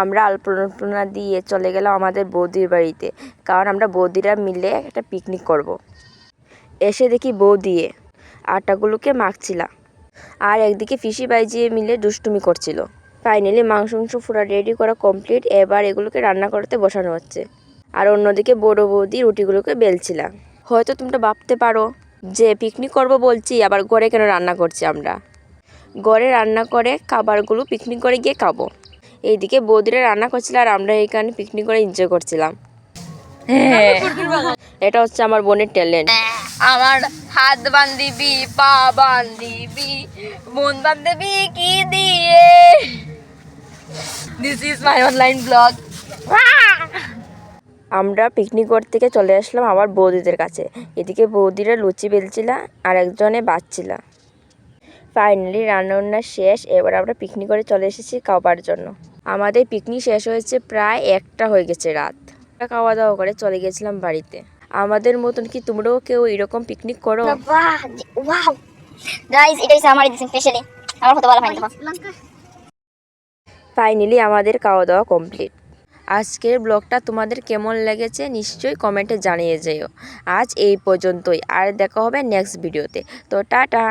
আমরা আলপনা দিয়ে চলে গেলাম আমাদের বৌদির বাড়িতে, কারণ আমরা বৌদিরা মিলে একটা পিকনিক করব। এসে দেখি বৌদি আটাগুলোকে মাখছিলাম, আর একদিকে ফিশি বাইজিয়ে মিলে দুষ্টুমি করছিল। ফাইনালি মাংস পুরো রেডি করা কমপ্লিট। এবার এগুলোকে রান্না করতে বসানো হচ্ছে, আর অন্যদিকে বড় বৌদি রুটিগুলোকে বেলছিলাম। হয়তো তোমরা ভাবতে পারো যে পিকনিক করব বলছি, আবার ঘরে কেন রান্না করছি? আমরা ঘরে রান্না করে খাবারগুলো পিকনিক করে গিয়ে খাবো। এইদিকে বৌদিরা রান্না করছিল, আর আমরা এখানে পিকনিক করে এনজয় করছিলাম। এটা হচ্ছে আমার বোনের ট্যালেন্ট। আমার হাত বান্ধিবি, পা বান্ধিবি, মন বান্ধিবি কি দিয়ে। This is my online blog. আমরা পিকনিক ঘর থেকে চলে আসলাম আবার বৌদিদের কাছে। এদিকে বৌদিরা লুচি বেলছিলা, আর একজনে বাচ্ছিলা। ফাইনালি রান্নাবান্না শেষ। এবার আমরা পিকনিক করে চলে এসেছি খাওয়ার জন্য। আমাদের পিকনিক শেষ হয়েছে প্রায় 1টা হয়ে গেছে রাত। খাওয়া দাওয়া করে চলে গেছিলাম বাড়িতে। আমাদের মতন কি তোমরাও কেউ এরকম পিকনিক করো? ওয়াও গাইস, এটা হচ্ছে আমার স্পেশালি, আমার কত ভালো হয় না। ফাইনালি আমাদের খাওয়া দাওয়া কমপ্লিট। আজকের ব্লগটা তোমাদের কেমন লেগেছে নিশ্চয়ই কমেন্টে জানিয়ে যেও। আজ এই পর্যন্তই, আর দেখা হবে নেক্সট ভিডিওতে। তো টাটা।